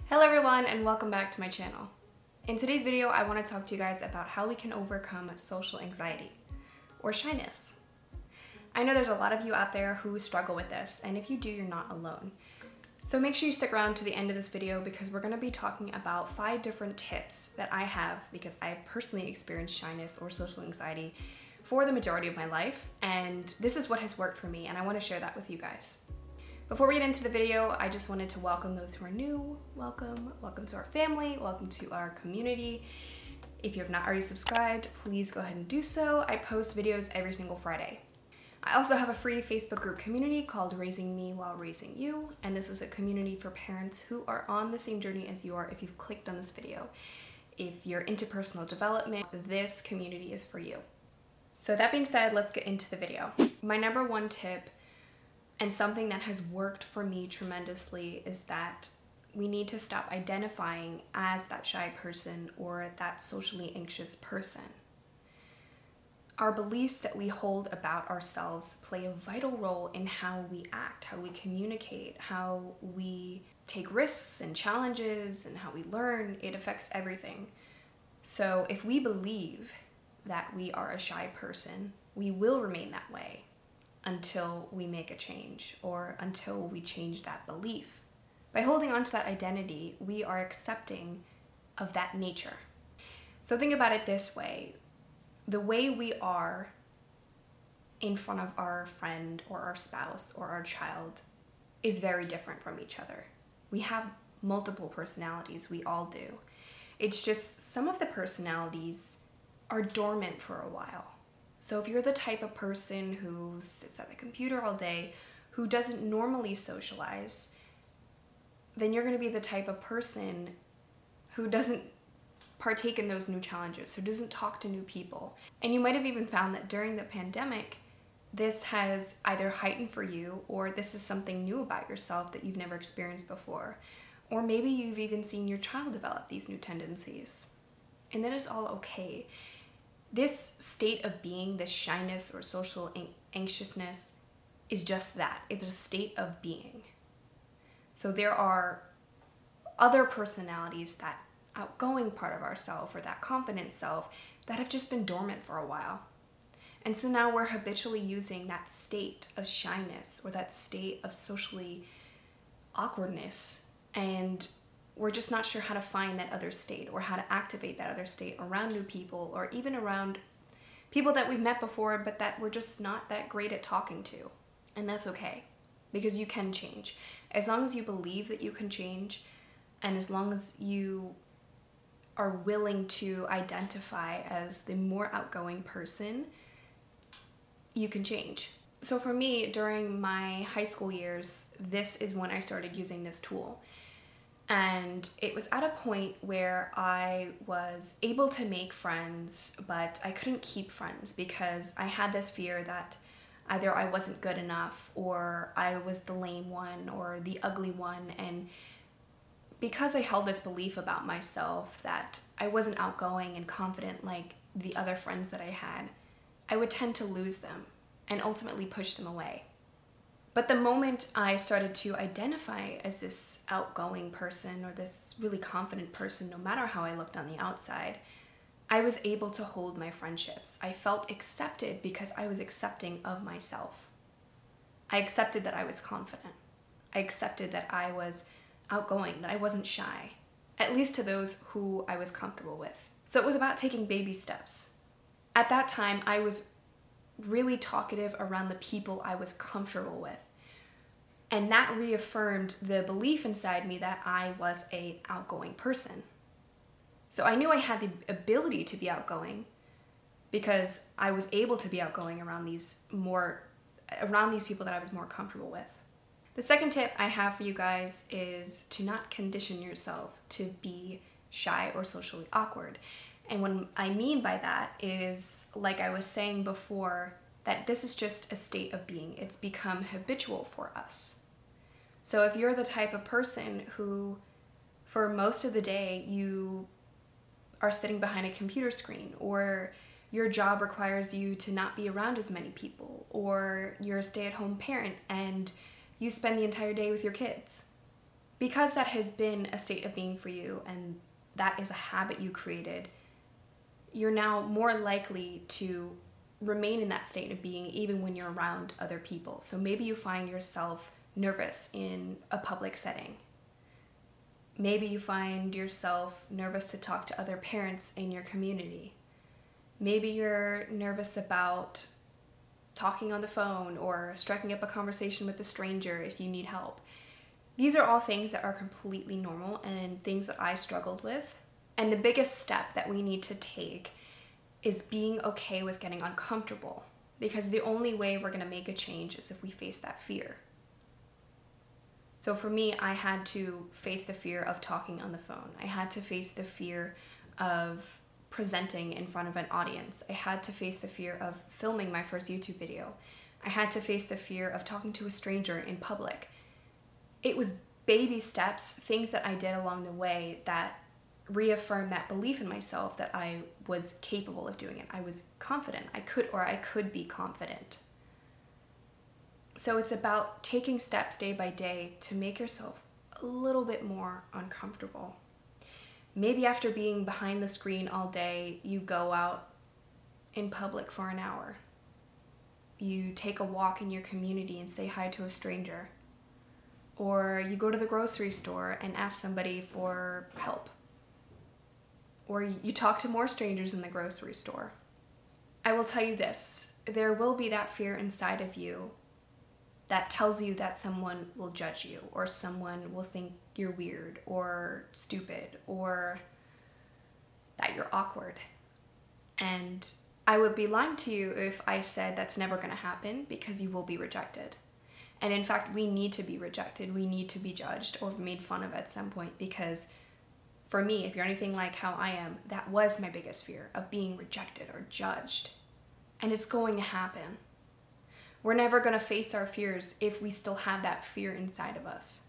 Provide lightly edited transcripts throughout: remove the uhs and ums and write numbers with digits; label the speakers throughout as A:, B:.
A: Hello everyone and welcome back to my channel. In today's video, I want to talk to you guys about how we can overcome social anxiety or shyness. I know there's a lot of you out there who struggle with this, and if you do, you're not alone. So make sure you stick around to the end of this video because we're going to be talking about 5 different tips that I have because I've personally experienced shyness or social anxiety for the majority of my life, and this is what has worked for me, and I want to share that with you guys. Before we get into the video, I just wanted to welcome those who are new. Welcome to our family, welcome to our community. If you have not already subscribed, please go ahead and do so. I post videos every single Friday. I also have a free Facebook group community called Raising Me While Raising You, and this is a community for parents who are on the same journey as you are if you've clicked on this video. If you're into personal development, this community is for you. So that being said, let's get into the video. My number 1 tip, and something that has worked for me tremendously, is that we need to stop identifying as that shy person or that socially anxious person. Our beliefs that we hold about ourselves play a vital role in how we act, how we communicate, how we take risks and challenges, and how we learn. It affects everything. So if we believe that we are a shy person, we will remain that way until we make a change or until we change that belief. By holding on to that identity, we are accepting of that nature. So think about it this way. The way we are in front of our friend or our spouse or our child is very different from each other. We have multiple personalities, we all do. It's just some of the personalities are dormant for a while. So if you're the type of person who sits at the computer all day, who doesn't normally socialize, then you're going to be the type of person who doesn't partake in those new challenges, who doesn't talk to new people. And you might have even found that during the pandemic, this has either heightened for you, or this is something new about yourself that you've never experienced before. Or maybe you've even seen your child develop these new tendencies. And that is all okay. This state of being, this shyness or social anxiousness, is just that. It's a state of being. So there are other personalities, that outgoing part of ourself or that confident self, that have just been dormant for a while. And so now we're habitually using that state of shyness or that state of socially awkwardness, and we're just not sure how to find that other state or how to activate that other state around new people, or even around people that we've met before but that we're just not that great at talking to. And that's okay, because you can change. As long as you believe that you can change, and as long as you are willing to identify as the more outgoing person, you can change. So for me, during my high school years, this is when I started using this tool. And it was at a point where I was able to make friends, but I couldn't keep friends because I had this fear that either I wasn't good enough, or I was the lame one or the ugly one. And because I held this belief about myself that I wasn't outgoing and confident like the other friends that I had, I would tend to lose them and ultimately push them away. But the moment I started to identify as this outgoing person or this really confident person, no matter how I looked on the outside, I was able to hold my friendships. I felt accepted because I was accepting of myself. I accepted that I was confident. I accepted that I was outgoing, that I wasn't shy, at least to those who I was comfortable with. So it was about taking baby steps. At that time, I was really talkative around the people I was comfortable with. And that reaffirmed the belief inside me that I was an outgoing person. So I knew I had the ability to be outgoing because I was able to be outgoing around these people that I was more comfortable with. The second tip I have for you guys is to not condition yourself to be shy or socially awkward. And what I mean by that is, like I was saying before, that this is just a state of being. It's become habitual for us. So if you're the type of person who, for most of the day, you are sitting behind a computer screen, or your job requires you to not be around as many people, or you're a stay-at-home parent and you spend the entire day with your kids, Because that has been a state of being for you and that is a habit you created, you're now more likely to remain in that state of being even when you're around other people. So maybe you find yourself nervous in a public setting. Maybe you find yourself nervous to talk to other parents in your community. Maybe you're nervous about talking on the phone or striking up a conversation with a stranger if you need help. These are all things that are completely normal and things that I struggled with. And the biggest step that we need to take is being okay with getting uncomfortable, because the only way we're going to make a change is if we face that fear. So for me, I had to face the fear of talking on the phone. I had to face the fear of presenting in front of an audience. I had to face the fear of filming my first YouTube video. I had to face the fear of talking to a stranger in public. It was baby steps, things that I did along the way that reaffirmed that belief in myself that I was capable of doing it. I was confident. I could be confident. So it's about taking steps day by day to make yourself a little bit more uncomfortable. Maybe after being behind the screen all day, you go out in public for an hour. You take a walk in your community and say hi to a stranger. Or you go to the grocery store and ask somebody for help. Or you talk to more strangers in the grocery store. I will tell you this, there will be that fear inside of you that tells you that someone will judge you, or someone will think you're weird or stupid, or that you're awkward. And I would be lying to you if I said that's never going to happen, because you will be rejected. And in fact, we need to be rejected. We need to be judged or made fun of at some point, because for me, if you're anything like how I am, that was my biggest fear, of being rejected or judged. And it's going to happen. We're never going to face our fears if we still have that fear inside of us.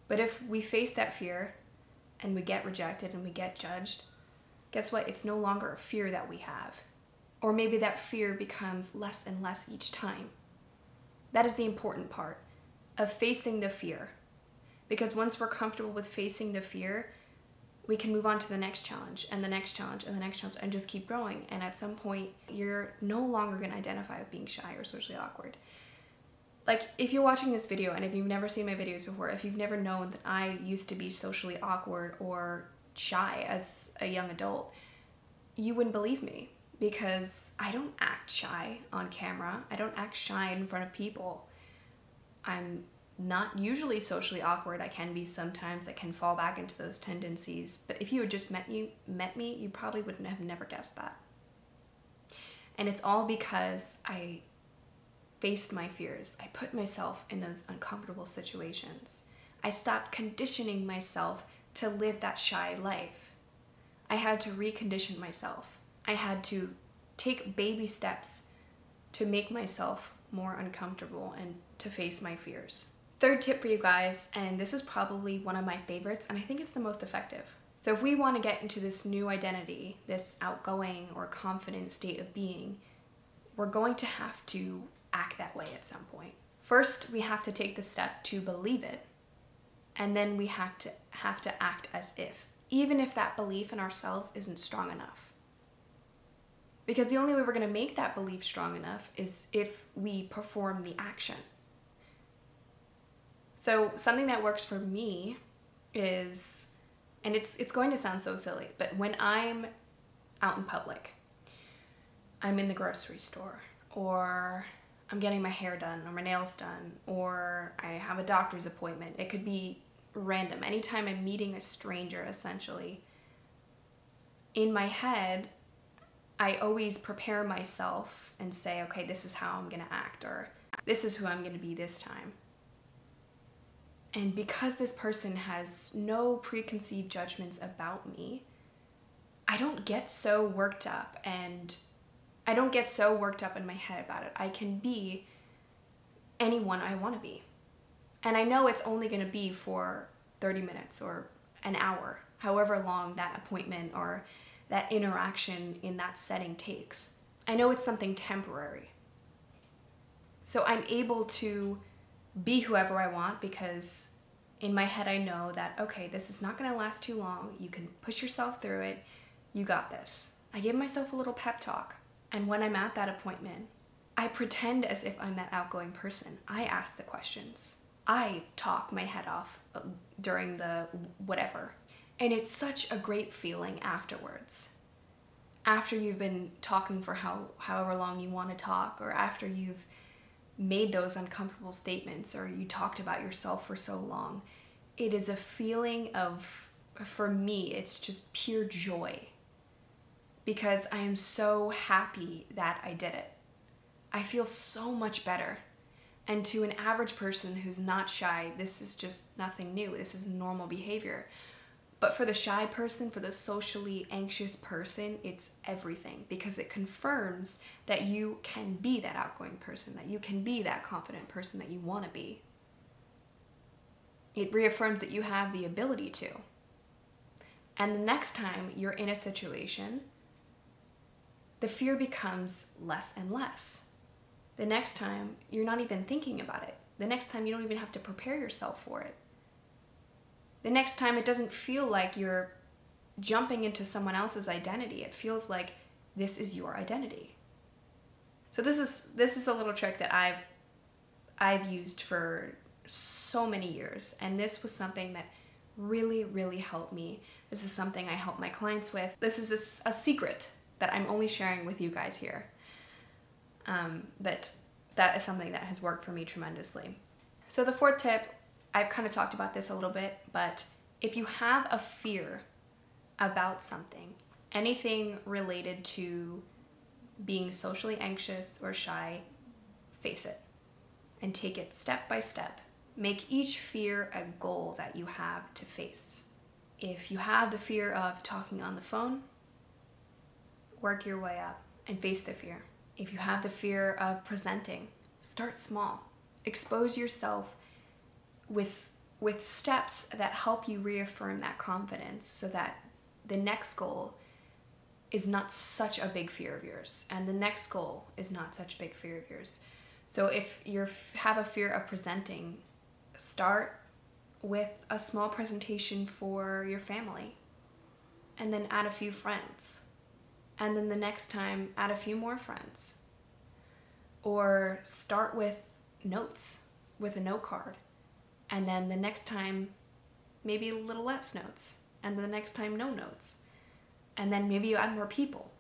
A: But if we face that fear and we get rejected and we get judged, guess what? It's no longer a fear that we have. Or maybe that fear becomes less and less each time. That is the important part of facing the fear. Because once we're comfortable with facing the fear, we can move on to the next challenge and the next challenge and the next challenge and just keep growing. And at some point, you're no longer going to identify with being shy or socially awkward. Like, if you're watching this video and if you've never seen my videos before, if you've never known that I used to be socially awkward or shy as a young adult, you wouldn't believe me, because I don't act shy on camera. I don't act shy in front of people. I'm not usually socially awkward. I can be sometimes. I can fall back into those tendencies. But if you had just met me, you probably wouldn't have never guessed that. And it's all because I faced my fears. I put myself in those uncomfortable situations. I stopped conditioning myself to live that shy life. I had to recondition myself. I had to take baby steps to make myself more uncomfortable and to face my fears. Third tip for you guys, and this is probably one of my favorites, and I think it's the most effective. So if we want to get into this new identity, this outgoing or confident state of being, we're going to have to act that way at some point. First, we have to take the step to believe it, and then we have to act as if, even if that belief in ourselves isn't strong enough. Because the only way we're going to make that belief strong enough is if we perform the action. So something that works for me is, and it's going to sound so silly, but when I'm out in public, I'm in the grocery store, or I'm getting my hair done or my nails done, or I have a doctor's appointment. It could be random. Anytime I'm meeting a stranger, essentially, in my head, I always prepare myself and say, okay, this is how I'm going to act, or this is who I'm going to be this time. And because this person has no preconceived judgments about me, I don't get so worked up, and I don't get so worked up in my head about it. I can be anyone I want to be. And I know it's only going to be for 30 minutes or an hour, however long that appointment or that interaction in that setting takes. I know it's something temporary. So I'm able to be whoever I want, because In my head, I know that, okay, this is not gonna last too long. You can push yourself through it. You got this. I give myself a little pep talk. And when I'm at that appointment, I pretend as if I'm that outgoing person. I ask the questions. I talk my head off during the whatever. And it's such a great feeling afterwards. After you've been talking for however long you want to talk, or after you've made those uncomfortable statements, or you talked about yourself for so long, it is a feeling of, for me, it's just pure joy. Because I am so happy that I did it. I feel so much better. And to an average person who's not shy, this is just nothing new. This is normal behavior. But for the shy person, for the socially anxious person, it's everything, because it confirms that you can be that outgoing person, that you can be that confident person that you want to be. It reaffirms that you have the ability to. And the next time you're in a situation, the fear becomes less and less. The next time, you're not even thinking about it. The next time, you don't even have to prepare yourself for it. The next time, it doesn't feel like you're jumping into someone else's identity. It feels like this is your identity. So this is a little trick that I've used for so many years, and this was something that really, really helped me. This is something I help my clients with. This is a secret that I'm only sharing with you guys here. But that is something that has worked for me tremendously. So the fourth tip, I've kind of talked about this a little bit, but if you have a fear about something, anything related to being socially anxious or shy, face it and take it step by step. Make each fear a goal that you have to face. If you have the fear of talking on the phone, work your way up and face the fear. If you have the fear of presenting, start small. Expose yourself with steps that help you reaffirm that confidence, so that the next goal is not such a big fear of yours, and the next goal is not such a big fear of yours. So if you have a fear of presenting, start with a small presentation for your family, and then add a few friends. And then the next time, add a few more friends. Or start with notes, with a note card. And then the next time, maybe a little less notes. And then the next time, no notes. And then maybe you add more people.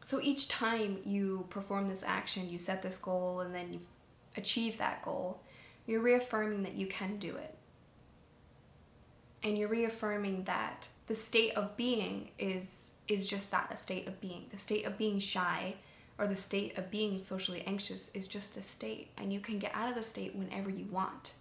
A: So each time you perform this action, you set this goal, and then you achieve that goal, you're reaffirming that you can do it. And you're reaffirming that the state of being is just that, a state of being. The state of being shy, or the state of being socially anxious, is just a state, and you can get out of the state whenever you want.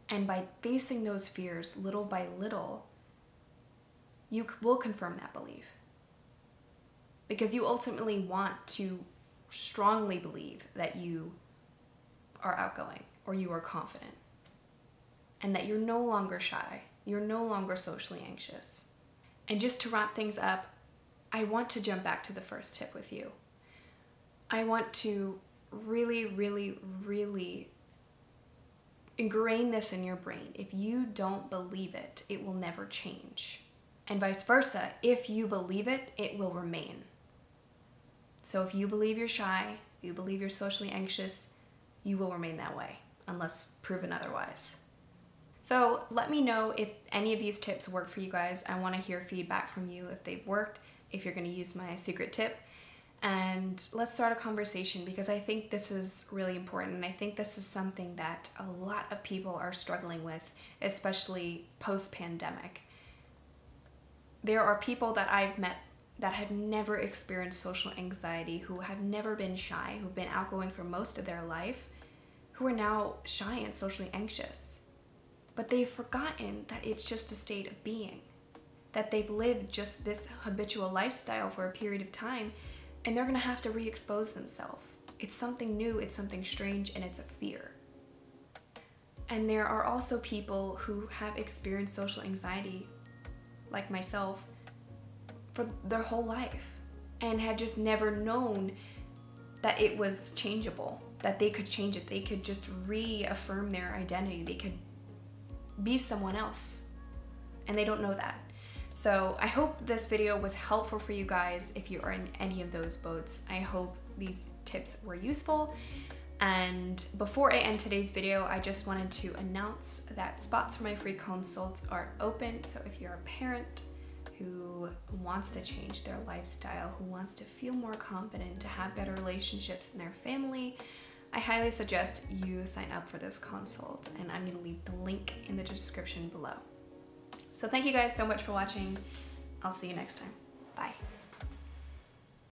A: And by facing those fears little by little, you will confirm that belief. Because you ultimately want to strongly believe that you are outgoing, or you are confident, and that you're no longer shy, you're no longer socially anxious. And just to wrap things up, I want to jump back to the first tip with you. I want to really, really, really ingrain this in your brain. If you don't believe it, it will never change. And vice versa, if you believe it, it will remain. So if you believe you're shy, you believe you're socially anxious, you will remain that way, unless proven otherwise. So let me know if any of these tips work for you guys. I want to hear feedback from you if they've worked, if you're going to use my secret tip. And let's start a conversation, because I think this is really important. And I think this is something that a lot of people are struggling with, especially post-pandemic. There are people that I've met that have never experienced social anxiety, who have never been shy, who've been outgoing for most of their life, who are now shy and socially anxious. But they've forgotten that it's just a state of being, that they've lived just this habitual lifestyle for a period of time, and they're gonna have to re-expose themselves. It's something new, it's something strange, and it's a fear. And there are also people who have experienced social anxiety, like myself, for their whole life, and have just never known that it was changeable, that they could change it, they could just reaffirm their identity, they could be someone else, and they don't know that. So I hope this video was helpful for you guys if you are in any of those boats. I hope these tips were useful. And before I end today's video, I just wanted to announce that spots for my free consults are open. So if you're a parent who wants to change their lifestyle, who wants to feel more confident, to have better relationships in their family, I highly suggest you sign up for this consult, and I'm going to leave the link in the description below. So thank you guys so much for watching. I'll see you next time. Bye.